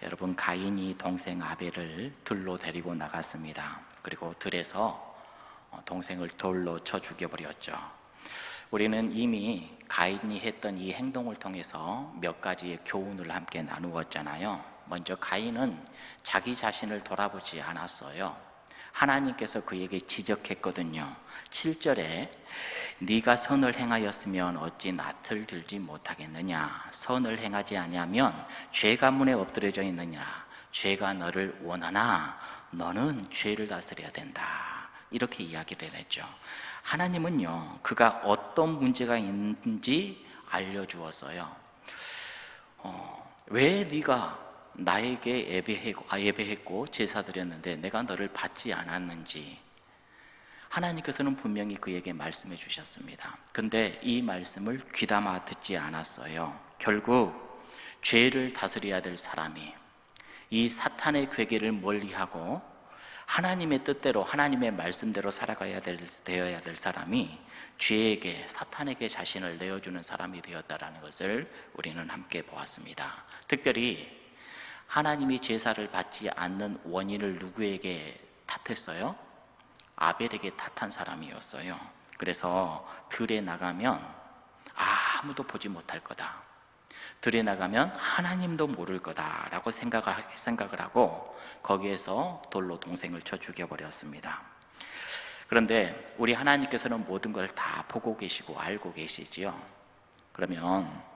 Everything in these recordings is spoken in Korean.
여러분, 가인이 동생 아벨을 들로 데리고 나갔습니다. 그리고 들에서 동생을 돌로 쳐 죽여버렸죠. 우리는 이미 가인이 했던 이 행동을 통해서 몇 가지의 교훈을 함께 나누었잖아요. 먼저 가인은 자기 자신을 돌아보지 않았어요. 하나님께서 그에게 지적했거든요. 7절에 네가 선을 행하였으면 어찌 낫을 들지 못하겠느냐. 선을 행하지 아니하면 죄가 문에 엎드려져 있느냐. 죄가 너를 원하나 너는 죄를 다스려야 된다. 이렇게 이야기를 했죠. 하나님은요, 그가 어떤 문제가 있는지 알려주었어요. 왜 네가 나에게 예배했고 제사 드렸는데 내가 너를 받지 않았는지 하나님께서는 분명히 그에게 말씀해 주셨습니다. 근데 이 말씀을 귀담아 듣지 않았어요. 결국 죄를 다스려야 될 사람이 이 사탄의 괴계를 멀리하고 하나님의 뜻대로 하나님의 말씀대로 되어야 될 사람이 죄에게, 사탄에게 자신을 내어주는 사람이 되었다는 것을 우리는 함께 보았습니다. 특별히 하나님이 제사를 받지 않는 원인을 누구에게 탓했어요? 아벨에게 탓한 사람이었어요. 그래서 들에 나가면 아무도 보지 못할 거다, 들에 나가면 하나님도 모를 거다라고 생각을 하고 거기에서 돌로 동생을 쳐 죽여버렸습니다. 그런데 우리 하나님께서는 모든 걸 다 보고 계시고 알고 계시지요. 그러면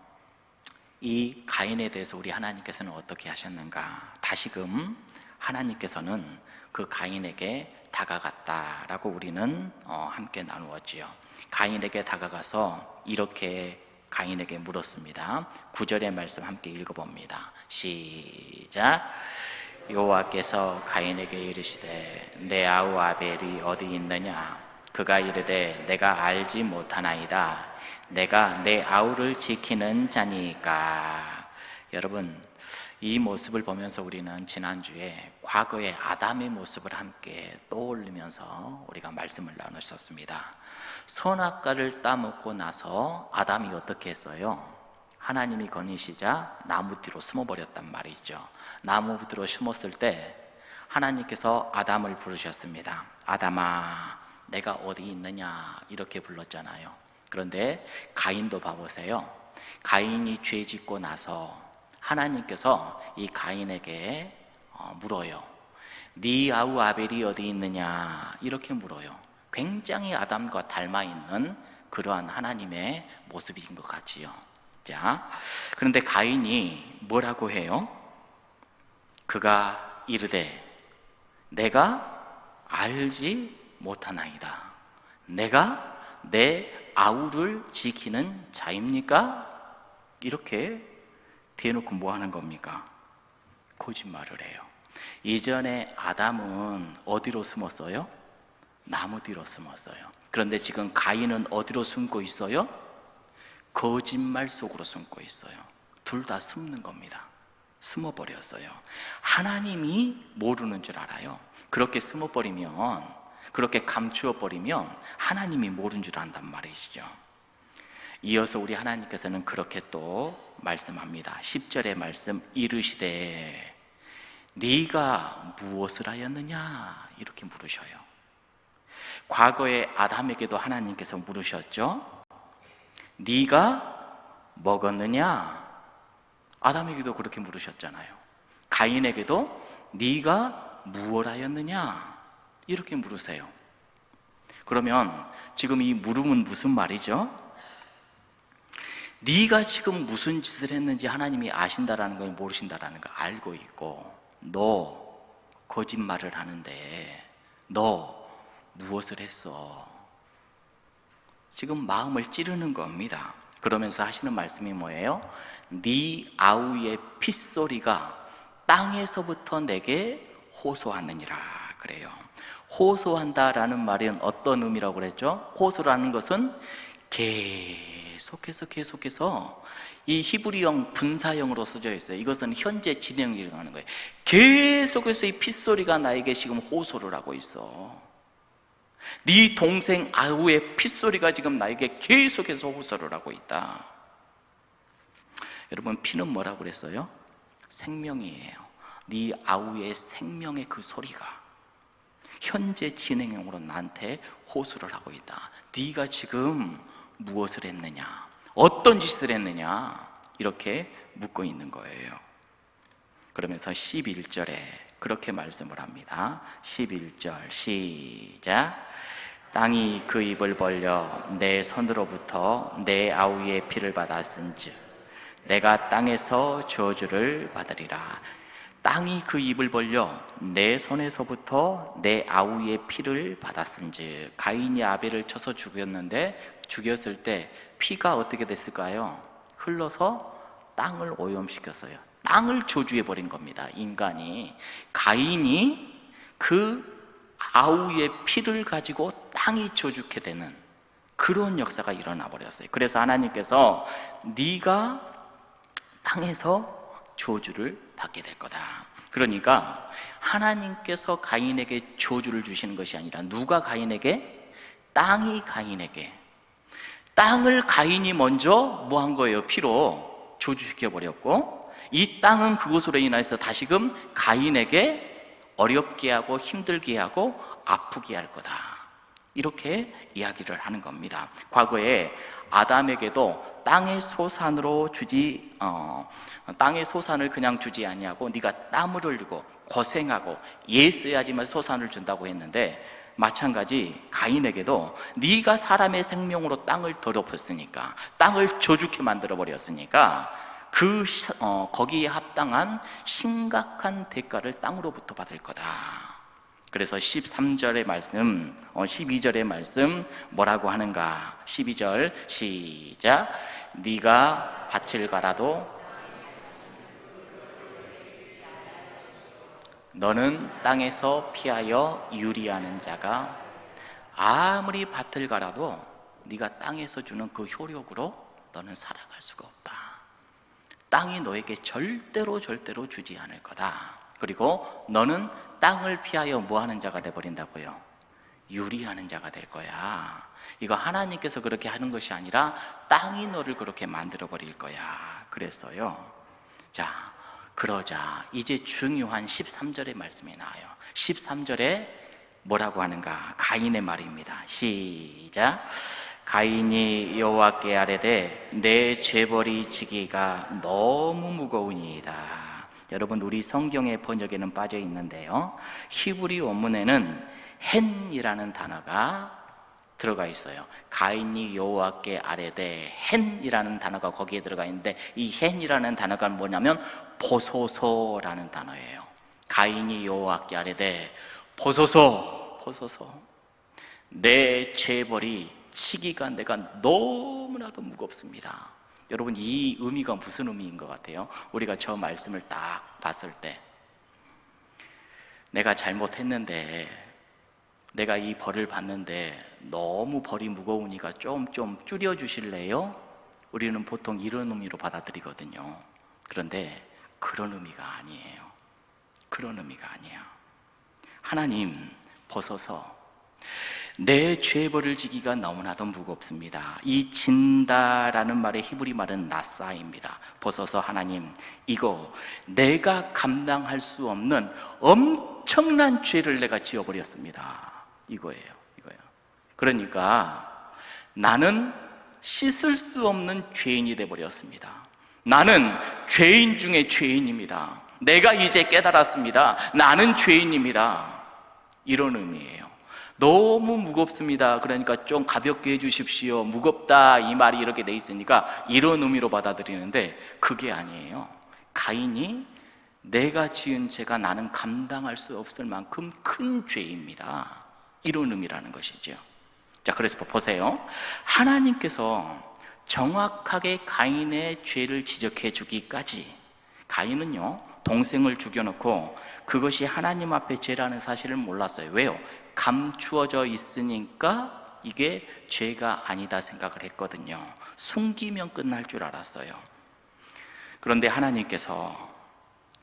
이 가인에 대해서 우리 하나님께서는 어떻게 하셨는가? 다시금 하나님께서는 그 가인에게 다가갔다라고 우리는 함께 나누었지요. 가인에게 다가가서 이렇게 가인에게 물었습니다. 9절의 말씀 함께 읽어봅니다. 시작. 여호와께서 가인에게 이르시되 내 아우 아벨이 어디 있느냐? 그가 이르되 내가 알지 못하나이다. 내가 내 아우를 지키는 자니까. 여러분, 이 모습을 보면서 우리는 지난주에 과거의 아담의 모습을 함께 떠올리면서 우리가 말씀을 나누셨습니다. 선악과를 따먹고 나서 아담이 어떻게 했어요? 하나님이 거니시자 나무 뒤로 숨어버렸단 말이죠. 나무 뒤로 숨었을 때 하나님께서 아담을 부르셨습니다. 아담아, 내가 어디 있느냐? 이렇게 불렀잖아요. 그런데 가인도 봐보세요. 가인이 죄 짓고 나서 하나님께서 이 가인에게 물어요. 네 아우 아벨이 어디 있느냐? 이렇게 물어요. 굉장히 아담과 닮아있는 그러한 하나님의 모습인 것 같지요. 자, 그런데 가인이 뭐라고 해요? 그가 이르되 내가 알지 못하나이다. 내가 내 아우를 지키는 자입니까? 이렇게 대놓고 뭐 하는 겁니까? 거짓말을 해요. 이전에 아담은 어디로 숨었어요? 나무 뒤로 숨었어요. 그런데 지금 가인은 어디로 숨고 있어요? 거짓말 속으로 숨고 있어요. 둘 다 숨는 겁니다. 숨어버렸어요. 하나님이 모르는 줄 알아요. 그렇게 숨어버리면, 그렇게 감추어버리면 하나님이 모르는 줄 안단 말이시죠. 이어서 우리 하나님께서는 그렇게 또 말씀합니다. 10절의 말씀, 이르시되 네가 무엇을 하였느냐? 이렇게 물으셔요. 과거에 아담에게도 하나님께서 물으셨죠. 네가 먹었느냐? 아담에게도 그렇게 물으셨잖아요. 가인에게도 네가 무엇을 하였느냐? 이렇게 물으세요. 그러면 지금 이 물음은 무슨 말이죠? 네가 지금 무슨 짓을 했는지 하나님이 아신다라는 걸, 모르신다라는 걸 알고 있고, 너 거짓말을 하는데 너 무엇을 했어? 지금 마음을 찌르는 겁니다. 그러면서 하시는 말씀이 뭐예요? 네 아우의 핏소리가 땅에서부터 내게 호소하느니라 그래요. 호소한다라는 말은 어떤 의미라고 그랬죠? 호소라는 것은 계속해서 이 히브리형 분사형으로 써져 있어요. 이것은 현재 진행이라고 하는 거예요. 계속해서 이 핏소리가 나에게 지금 호소를 하고 있어. 네 동생 아우의 핏소리가 지금 나에게 계속해서 호소를 하고 있다. 여러분, 피는 뭐라고 그랬어요? 생명이에요. 네 아우의 생명의 그 소리가 현재 진행형으로 나한테 호소를 하고 있다. 네가 지금 무엇을 했느냐, 어떤 짓을 했느냐, 이렇게 묻고 있는 거예요. 그러면서 11절에 그렇게 말씀을 합니다. 11절 시작. 땅이 그 입을 벌려 내 손으로부터 내 아우의 피를 받았은즉 내가 땅에서 저주를 받으리라. 땅이 그 입을 벌려 내 손에서부터 내 아우의 피를 받았은즉, 가인이 아벨을 쳐서 죽였는데 죽였을 때 피가 어떻게 됐을까요? 흘러서 땅을 오염시켰어요. 땅을 저주해 버린 겁니다. 인간이, 가인이 그 아우의 피를 가지고 땅이 저주게 되는 그런 역사가 일어나 버렸어요. 그래서 하나님께서 네가 땅에서 저주를 받게 될 거다. 그러니까 하나님께서 가인에게 저주를 주시는 것이 아니라 누가 가인에게? 땅이 가인에게, 땅을 가인이 먼저 뭐 한 거예요? 피로 저주시켜 버렸고, 이 땅은 그것으로 인해서 다시금 가인에게 어렵게 하고 힘들게 하고 아프게 할 거다. 이렇게 이야기를 하는 겁니다. 과거에 아담에게도 땅의 소산으로 주지, 땅의 소산을 그냥 주지 아니하고 네가 땀을 흘리고 고생하고 애써야지만 소산을 준다고 했는데, 마찬가지 가인에게도 네가 사람의 생명으로 땅을 더럽혔으니까, 땅을 저주케 만들어 버렸으니까 거기에 합당한 심각한 대가를 땅으로부터 받을 거다. 그래서 13절의 말씀, 12절의 말씀 뭐라고 하는가? 12절 시작. 네가 밭을 갈아도 너는 땅에서 피하여 유리하는 자가, 아무리 밭을 갈아도 네가 땅에서 주는 그 효력으로 너는 살아갈 수가 없다. 땅이 너에게 절대로 주지 않을 거다. 그리고 너는 땅을 피하여 뭐하는 자가 돼버린다고요? 유리하는 자가 될 거야. 이거 하나님께서 그렇게 하는 것이 아니라 땅이 너를 그렇게 만들어 버릴 거야 그랬어요. 자, 그러자 이제 중요한 13절의 말씀이 나와요. 13절에 뭐라고 하는가? 가인의 말입니다. 시작. 가인이 여호와께 아뢰되 내 죄벌이 지기가 너무 무거우니이다. 여러분, 우리 성경의 번역에는 빠져 있는데요, 히브리 원문에는 헨이라는 단어가 들어가 있어요. 가인이 여호와께 아뢰되 헨이라는 단어가 거기에 들어가 있는데, 이 헨이라는 단어가 뭐냐면 보소서라는 단어예요. 가인이 여호와께 아뢰되 보소서, 내 죄벌이 치기가 내가 너무나도 무겁습니다. 여러분, 이 의미가 무슨 의미인 것 같아요? 우리가 저 말씀을 딱 봤을 때, 내가 잘못했는데, 내가 이 벌을 받는데 너무 벌이 무거우니까 좀 줄여주실래요? 우리는 보통 이런 의미로 받아들이거든요. 그런데 그런 의미가 아니에요. 그런 의미가 아니야. 하나님, 보소서, 내 죄벌을 지기가 너무나도 무겁습니다. 이 진다라는 말의 히브리 말은 나사입니다. 보소서 하나님, 이거 내가 감당할 수 없는 엄청난 죄를 내가 지어버렸습니다. 이거예요. 그러니까 나는 씻을 수 없는 죄인이 되어버렸습니다. 나는 죄인 중에 죄인입니다. 내가 이제 깨달았습니다. 나는 죄인입니다. 이런 의미예요. 너무 무겁습니다. 그러니까 좀 가볍게 해주십시오. 무겁다, 이 말이 이렇게 돼 있으니까 이런 의미로 받아들이는데, 그게 아니에요. 가인이 내가 지은 죄가 나는 감당할 수 없을 만큼 큰 죄입니다. 이런 의미라는 것이죠. 자, 그래서 보세요. 하나님께서 정확하게 가인의 죄를 지적해 주기까지, 가인은요, 동생을 죽여놓고 그것이 하나님 앞에 죄라는 사실을 몰랐어요. 왜요? 감추어져 있으니까 이게 죄가 아니다 생각을 했거든요. 숨기면 끝날 줄 알았어요. 그런데 하나님께서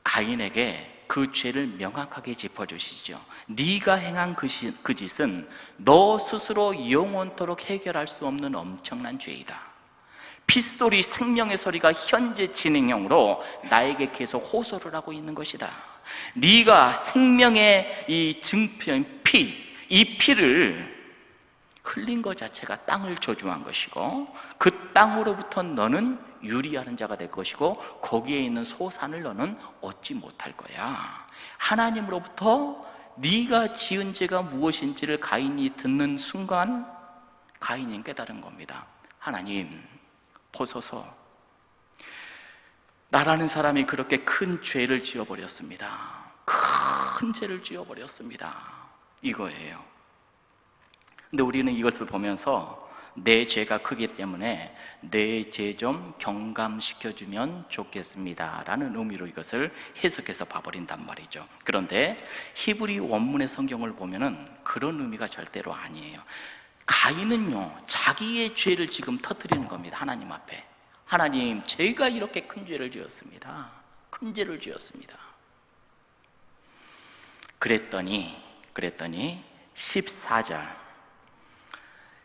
가인에게 그 죄를 명확하게 짚어주시죠. 네가 행한 그 짓은 너 스스로 영원토록 해결할 수 없는 엄청난 죄이다. 핏소리, 생명의 소리가 현재 진행형으로 나에게 계속 호소를 하고 있는 것이다. 네가 생명의 이 증표인 피, 이 피를 흘린 것 자체가 땅을 저주한 것이고 그 땅으로부터 너는 유리하는 자가 될 것이고 거기에 있는 소산을 너는 얻지 못할 거야. 하나님으로부터 네가 지은 죄가 무엇인지를 가인이 듣는 순간 가인이 깨달은 겁니다. 하나님, 보소서. 나라는 사람이 그렇게 큰 죄를 지어버렸습니다. 큰 죄를 지어버렸습니다. 이거예요. 근데 우리는 이것을 보면서 내 죄가 크기 때문에 내 죄 좀 경감시켜주면 좋겠습니다 라는 의미로 이것을 해석해서 봐버린단 말이죠. 그런데 히브리 원문의 성경을 보면은 그런 의미가 절대로 아니에요. 가인은요, 자기의 죄를 지금 터뜨리는 겁니다. 하나님 앞에. 하나님, 제가 이렇게 큰 죄를 지었습니다. 큰 죄를 지었습니다. 그랬더니 14절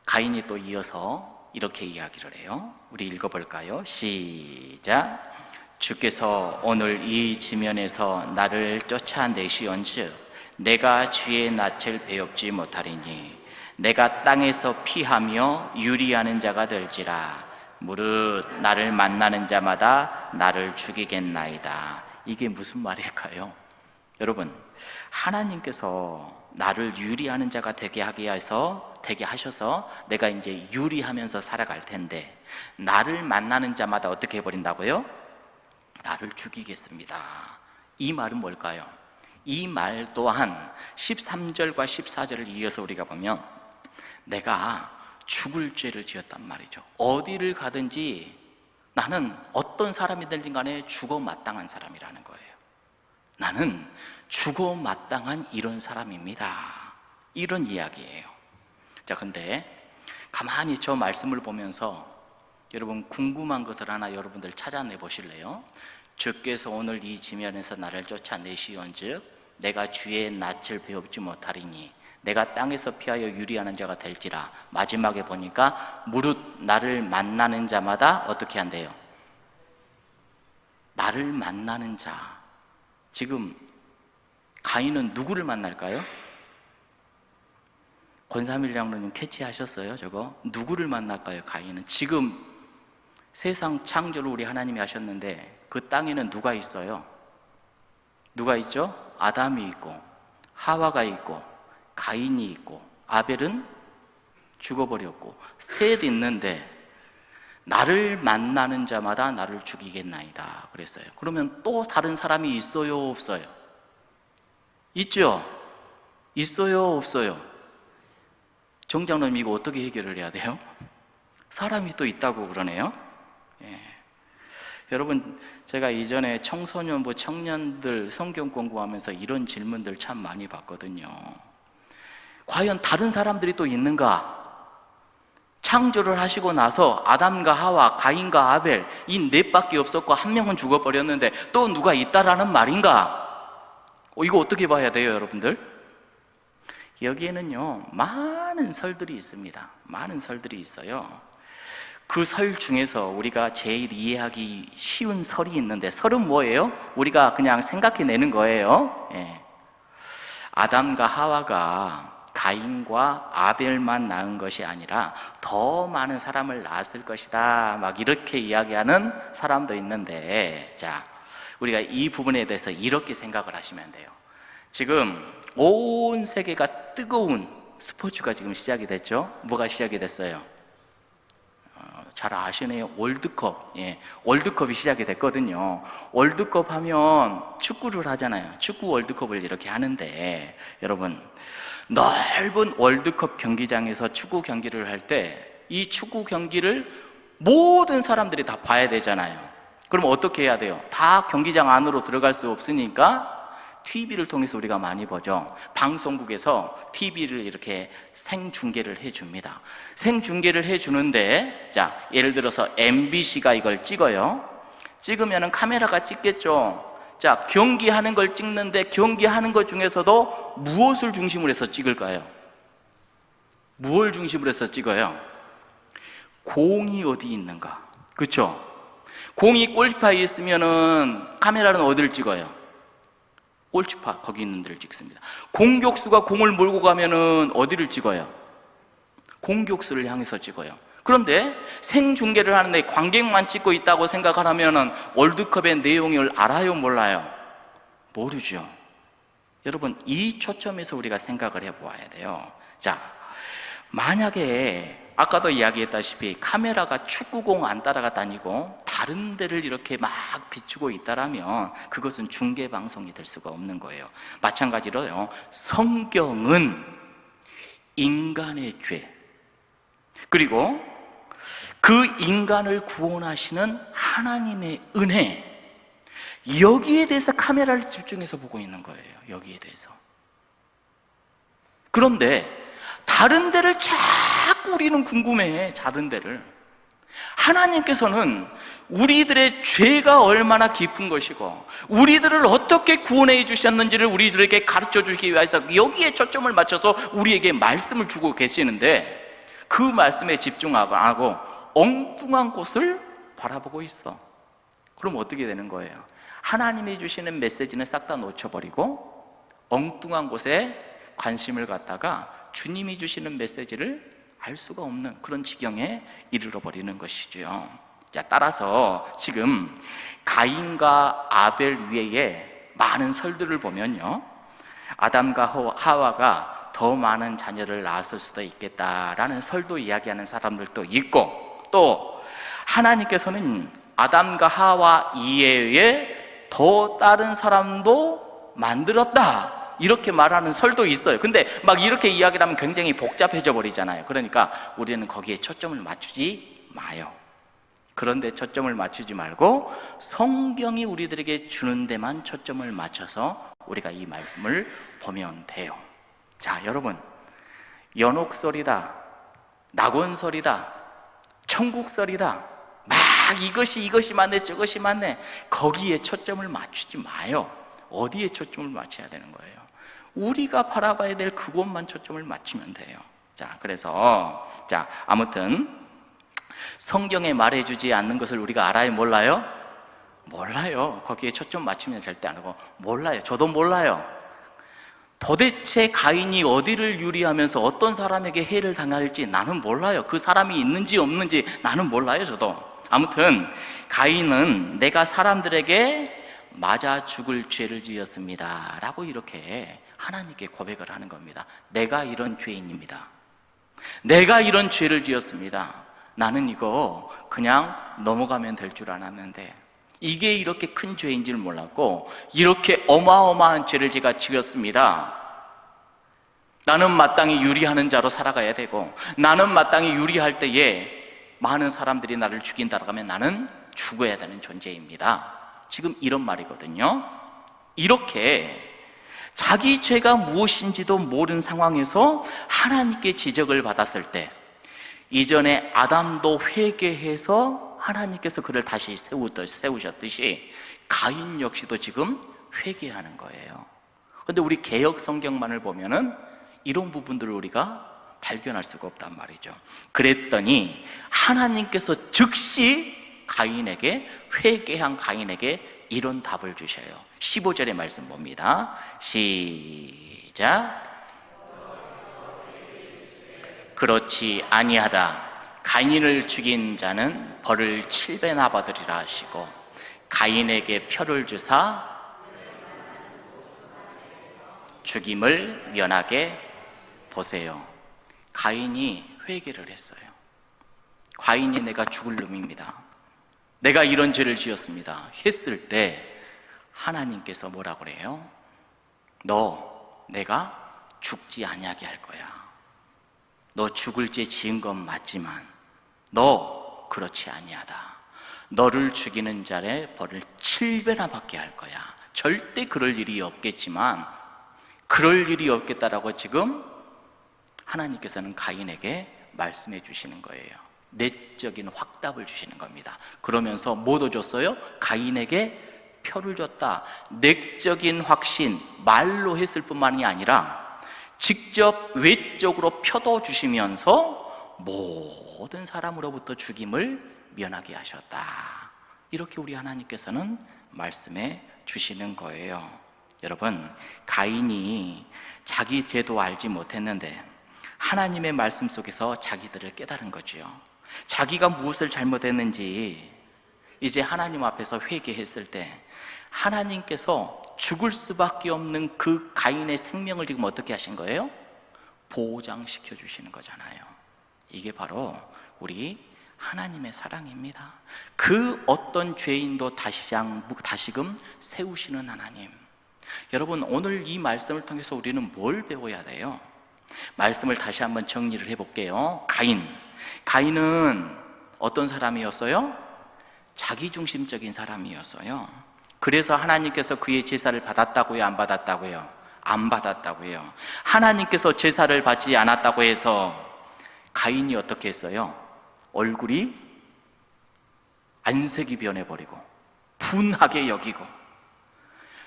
가인이 또 이어서 이렇게 이야기를 해요. 우리 읽어볼까요? 시작. 주께서 오늘 이 지면에서 나를 쫓아내시온즉 내가 주의 낯을 배웁지 못하리니 내가 땅에서 피하며 유리하는 자가 될지라 무릇 나를 만나는 자마다 나를 죽이겠나이다. 이게 무슨 말일까요? 여러분, 하나님께서 나를 유리하는 자가 되게 하셔서 내가 이제 유리하면서 살아갈 텐데 나를 만나는 자마다 어떻게 해버린다고요? 나를 죽이겠습니다. 이 말은 뭘까요? 이 말 또한 13절과 14절을 이어서 우리가 보면 내가 죽을 죄를 지었단 말이죠. 어디를 가든지 나는 어떤 사람이든지 간에 죽어 마땅한 사람이라는 거예요. 나는 죽어 마땅한 이런 사람입니다. 이런 이야기예요. 자, 근데 가만히 저 말씀을 보면서 여러분 궁금한 것을 하나 여러분들 찾아내 보실래요? 주께서 오늘 이 지면에서 나를 쫓아내시온즉 내가 주의 낯을 배웁지 못하리니 내가 땅에서 피하여 유리하는 자가 될지라. 마지막에 보니까 무릇 나를 만나는 자마다 어떻게 한대요? 나를 만나는 자. 지금 가인은 누구를 만날까요? 권삼일 장로님 캐치하셨어요? 저거 누구를 만날까요? 가인은 지금 세상 창조를 우리 하나님이 하셨는데 그 땅에는 누가 있어요? 누가 있죠? 아담이 있고 하와가 있고 가인이 있고 아벨은 죽어버렸고 셋 있는데 나를 만나는 자마다 나를 죽이겠나이다 그랬어요. 그러면 또 다른 사람이 있어요? 없어요? 있죠? 있어요? 없어요? 정장로님 이거 어떻게 해결을 해야 돼요? 사람이 또 있다고 그러네요. 예. 여러분, 제가 이전에 청소년부 청년들 성경 공부하면서 이런 질문들 참 많이 받거든요. 과연 다른 사람들이 또 있는가? 창조를 하시고 나서 아담과 하와, 가인과 아벨 이 넷밖에 없었고 한 명은 죽어버렸는데 또 누가 있다라는 말인가? 이거 어떻게 봐야 돼요, 여러분들? 여기에는요 많은 설들이 있습니다. 많은 설들이 있어요. 그 설 중에서 우리가 제일 이해하기 쉬운 설이 있는데 설은 뭐예요? 우리가 그냥 생각해내는 거예요. 예. 아담과 하와가 가인과 아벨만 낳은 것이 아니라 더 많은 사람을 낳았을 것이다 막 이렇게 이야기하는 사람도 있는데, 자, 우리가 이 부분에 대해서 이렇게 생각을 하시면 돼요. 지금 온 세계가 뜨거운 스포츠가 지금 시작이 됐죠. 뭐가 시작이 됐어요? 잘 아시네요. 월드컵. 예, 월드컵이 시작이 됐거든요. 월드컵 하면 축구를 하잖아요. 축구 월드컵을 이렇게 하는데, 여러분, 넓은 월드컵 경기장에서 축구 경기를 할 때 이 축구 경기를 모든 사람들이 다 봐야 되잖아요. 그럼 어떻게 해야 돼요? 다 경기장 안으로 들어갈 수 없으니까 TV를 통해서 우리가 많이 보죠. 방송국에서 TV를 이렇게 생중계를 해줍니다. 생중계를 해주는데, 자, 예를 들어서 MBC가 이걸 찍어요. 찍으면은 카메라가 찍겠죠. 자, 경기하는 걸 찍는데 경기하는 것 중에서도 무엇을 중심으로 해서 찍을까요? 무엇을 중심으로 해서 찍어요? 공이 어디 있는가? 그렇죠? 공이 골키퍼에 있으면은 카메라는 어디를 찍어요? 골키퍼 거기 있는 데를 찍습니다. 공격수가 공을 몰고 가면은 어디를 찍어요? 공격수를 향해서 찍어요. 그런데 생중계를 하는데 관객만 찍고 있다고 생각을 하면은 월드컵의 내용을 알아요, 몰라요? 모르죠. 여러분, 이 초점에서 우리가 생각을 해보아야 돼요. 자, 만약에 아까도 이야기했다시피 카메라가 축구공 안 따라가 다니고 다른 데를 이렇게 막 비추고 있다라면 그것은 중계방송이 될 수가 없는 거예요. 마찬가지로요, 성경은 인간의 죄, 그리고 그 인간을 구원하시는 하나님의 은혜, 여기에 대해서 카메라를 집중해서 보고 있는 거예요. 여기에 대해서. 그런데 다른 데를 자꾸 우리는 궁금해해. 다른 데를. 하나님께서는 우리들의 죄가 얼마나 깊은 것이고 우리들을 어떻게 구원해 주셨는지를 우리들에게 가르쳐 주시기 위해서 여기에 초점을 맞춰서 우리에게 말씀을 주고 계시는데 그 말씀에 집중 안 하고 엉뚱한 곳을 바라보고 있어. 그럼 어떻게 되는 거예요? 하나님이 주시는 메시지는 싹 다 놓쳐버리고 엉뚱한 곳에 관심을 갖다가 주님이 주시는 메시지를 알 수가 없는 그런 지경에 이르러버리는 것이죠. 자, 따라서 지금 가인과 아벨 위에 많은 설들을 보면요, 아담과 하와가 더 많은 자녀를 낳았을 수도 있겠다라는 설도 이야기하는 사람들도 있고, 또 하나님께서는 아담과 하와 이외에 더 다른 사람도 만들었다, 이렇게 말하는 설도 있어요. 근데 막 이렇게 이야기를 하면 굉장히 복잡해져 버리잖아요. 그러니까 우리는 거기에 초점을 맞추지 마요. 그런데 초점을 맞추지 말고 성경이 우리들에게 주는 데만 초점을 맞춰서 우리가 이 말씀을 보면 돼요. 자, 여러분, 연옥설이다, 낙원설이다, 천국설이다, 막 이것이 맞네, 저것이 맞네, 거기에 초점을 맞추지 마요. 어디에 초점을 맞춰야 되는 거예요? 우리가 바라봐야 될 그곳만 초점을 맞추면 돼요. 자, 그래서 아무튼 성경에 말해주지 않는 것을 우리가 알아요, 몰라요? 몰라요. 거기에 초점 맞추면 절대 안 하고 몰라요. 저도 몰라요. 도대체 가인이 어디를 유리하면서 어떤 사람에게 해를 당할지 나는 몰라요. 그 사람이 있는지 없는지 나는 몰라요, 저도. 아무튼 가인은 내가 사람들에게 맞아 죽을 죄를 지었습니다 라고 이렇게 하나님께 고백을 하는 겁니다. 내가 이런 죄인입니다. 내가 이런 죄를 지었습니다. 나는 이거 그냥 넘어가면 될 줄 알았는데 이게 이렇게 큰 죄인 줄 몰랐고 이렇게 어마어마한 죄를 제가 지었습니다. 나는 마땅히 유리하는 자로 살아가야 되고 나는 마땅히 유리할 때에 많은 사람들이 나를 죽인다고 하면 나는 죽어야 되는 존재입니다. 지금 이런 말이거든요. 이렇게 자기 죄가 무엇인지도 모르는 상황에서 하나님께 지적을 받았을 때 이전에 아담도 회개해서 하나님께서 그를 다시 세우셨듯이 가인 역시도 지금 회개하는 거예요. 그런데 우리 개역 성경만을 보면은 이런 부분들을 우리가 발견할 수가 없단 말이죠. 그랬더니 하나님께서 즉시 가인에게, 회개한 가인에게 이런 답을 주셔요. 15절의 말씀 봅니다. 시작. 그렇지 아니하다. 가인을 죽인 자는 벌을 7배나 받으리라 하시고 가인에게 표를 주사 죽임을 면하게 보세요. 가인이 회개를 했어요. 가인이 내가 죽을 놈입니다, 내가 이런 죄를 지었습니다 했을 때 하나님께서 뭐라고 그래요? 너 내가 죽지 아니하게 할 거야. 너 죽을 죄 지은 건 맞지만 너 그렇지 아니하다. 너를 죽이는 자의 벌을 7배나 받게 할 거야. 절대 그럴 일이 없겠지만 그럴 일이 없겠다라고 지금 하나님께서는 가인에게 말씀해 주시는 거예요. 내적인 확답을 주시는 겁니다. 그러면서 뭐 더 줬어요? 가인에게 표를 줬다. 내적인 확신, 말로 했을 뿐만이 아니라 직접 외적으로 표도 주시면서 모든 사람으로부터 죽임을 면하게 하셨다. 이렇게 우리 하나님께서는 말씀해 주시는 거예요. 여러분, 가인이 자기 죄도 알지 못했는데 하나님의 말씀 속에서 자기들을 깨달은 거지요. 자기가 무엇을 잘못했는지 이제 하나님 앞에서 회개했을 때 하나님께서 죽을 수밖에 없는 그 가인의 생명을 지금 어떻게 하신 거예요? 보장시켜 주시는 거잖아요. 이게 바로 우리 하나님의 사랑입니다. 그 어떤 죄인도 다시금 세우시는 하나님. 여러분, 오늘 이 말씀을 통해서 우리는 뭘 배워야 돼요? 말씀을 다시 한번 정리를 해볼게요. 가인은 어떤 사람이었어요? 자기중심적인 사람이었어요. 그래서 하나님께서 그의 제사를 받았다고요? 안 받았다고요? 안 받았다고요. 하나님께서 제사를 받지 않았다고 해서 가인이 어떻게 했어요? 얼굴이 안색이 변해버리고 분하게 여기고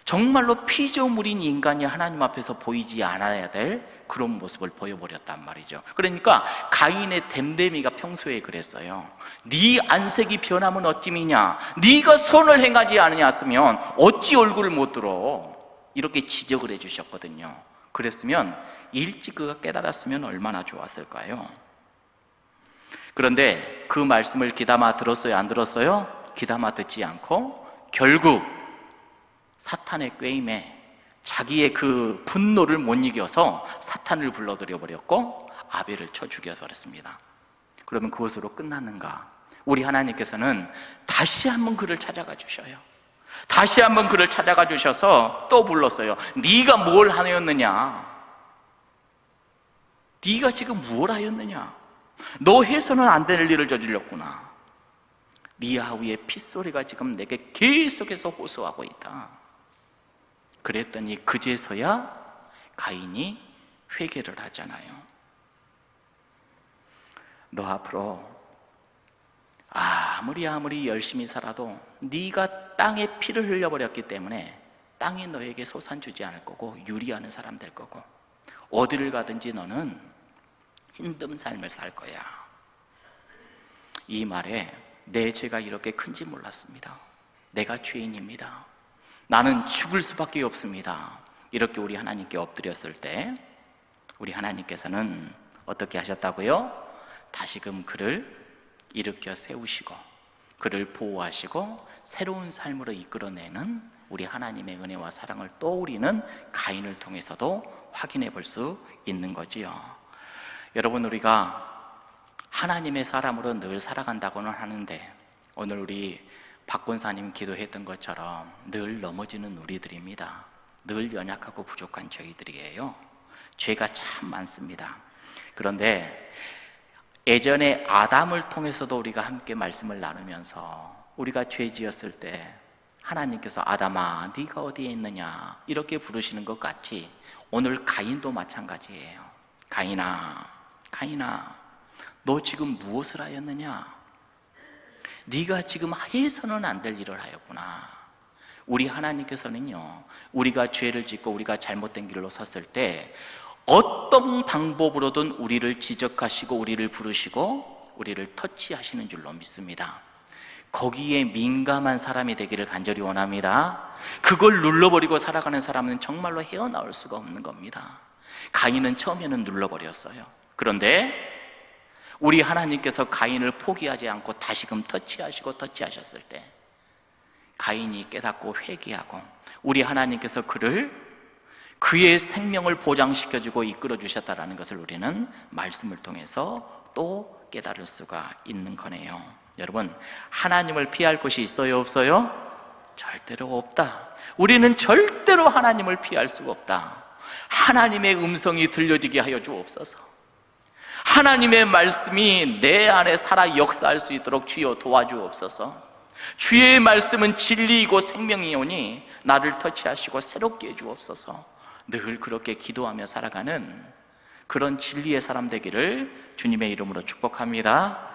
정말로 피조물인 인간이 하나님 앞에서 보이지 않아야 될 그런 모습을 보여버렸단 말이죠. 그러니까 가인의 됨됨이가 평소에 그랬어요. 네 안색이 변하면 어찌미냐, 네가 선을 행하지 않으냐으면 어찌 얼굴을 못 들어, 이렇게 지적을 해주셨거든요. 그랬으면 일찍 그가 깨달았으면 얼마나 좋았을까요? 그런데 그 말씀을 귀담아 들었어요? 안 들었어요? 귀담아 듣지 않고 결국 사탄의 꾀임에 자기의 그 분노를 못 이겨서 사탄을 불러들여 버렸고 아벨을 쳐 죽여버렸습니다. 그러면 그것으로 끝났는가? 우리 하나님께서는 다시 한번 그를 찾아가 주셔요. 다시 한번 그를 찾아가 주셔서 또 불렀어요. 네가 뭘 하였느냐? 네가 지금 무엇 하였느냐? 너 해서는 안 될 일을 저질렀구나. 네 아우의 핏소리가 지금 내게 계속해서 호소하고 있다. 그랬더니 그제서야 가인이 회개를 하잖아요. 너 앞으로 아무리 열심히 살아도 네가 땅에 피를 흘려버렸기 때문에 땅이 너에게 소산 주지 않을 거고 유리하는 사람 될 거고 어디를 가든지 너는 힘든 삶을 살 거야. 이 말에 내 죄가 이렇게 큰지 몰랐습니다. 내가 죄인입니다. 나는 죽을 수밖에 없습니다. 이렇게 우리 하나님께 엎드렸을 때 우리 하나님께서는 어떻게 하셨다고요? 다시금 그를 일으켜 세우시고 그를 보호하시고 새로운 삶으로 이끌어내는 우리 하나님의 은혜와 사랑을 또 우리는 가인을 통해서도 확인해 볼 수 있는 거지요. 여러분, 우리가 하나님의 사람으로 늘 살아간다고는 하는데 오늘 우리 박 권사님 기도했던 것처럼 늘 넘어지는 우리들입니다. 늘 연약하고 부족한 저희들이에요. 죄가 참 많습니다. 그런데 예전에 아담을 통해서도 우리가 함께 말씀을 나누면서 우리가 죄 지었을 때 하나님께서 아담아 네가 어디에 있느냐 이렇게 부르시는 것 같이 오늘 가인도 마찬가지예요. 가인아 너 지금 무엇을 하였느냐? 네가 지금 해서는 안 될 일을 하였구나. 우리 하나님께서는요, 우리가 죄를 짓고 우리가 잘못된 길로 섰을 때 어떤 방법으로든 우리를 지적하시고 우리를 부르시고 우리를 터치하시는 줄로 믿습니다. 거기에 민감한 사람이 되기를 간절히 원합니다. 그걸 눌러버리고 살아가는 사람은 정말로 헤어나올 수가 없는 겁니다. 가인은 처음에는 눌러버렸어요. 그런데 우리 하나님께서 가인을 포기하지 않고 다시금 터치하셨을 때 가인이 깨닫고 회개하고 우리 하나님께서 그의 생명을 보장시켜주고 이끌어주셨다는 것을 우리는 말씀을 통해서 또 깨달을 수가 있는 거네요. 여러분, 하나님을 피할 곳이 있어요, 없어요? 절대로 없다. 우리는 절대로 하나님을 피할 수가 없다. 하나님의 음성이 들려지게 하여 주옵소서. 하나님의 말씀이 내 안에 살아 역사할 수 있도록 주여 도와주옵소서. 주의 말씀은 진리이고 생명이오니 나를 터치하시고 새롭게 해주옵소서. 늘 그렇게 기도하며 살아가는 그런 진리의 사람 되기를 주님의 이름으로 축복합니다.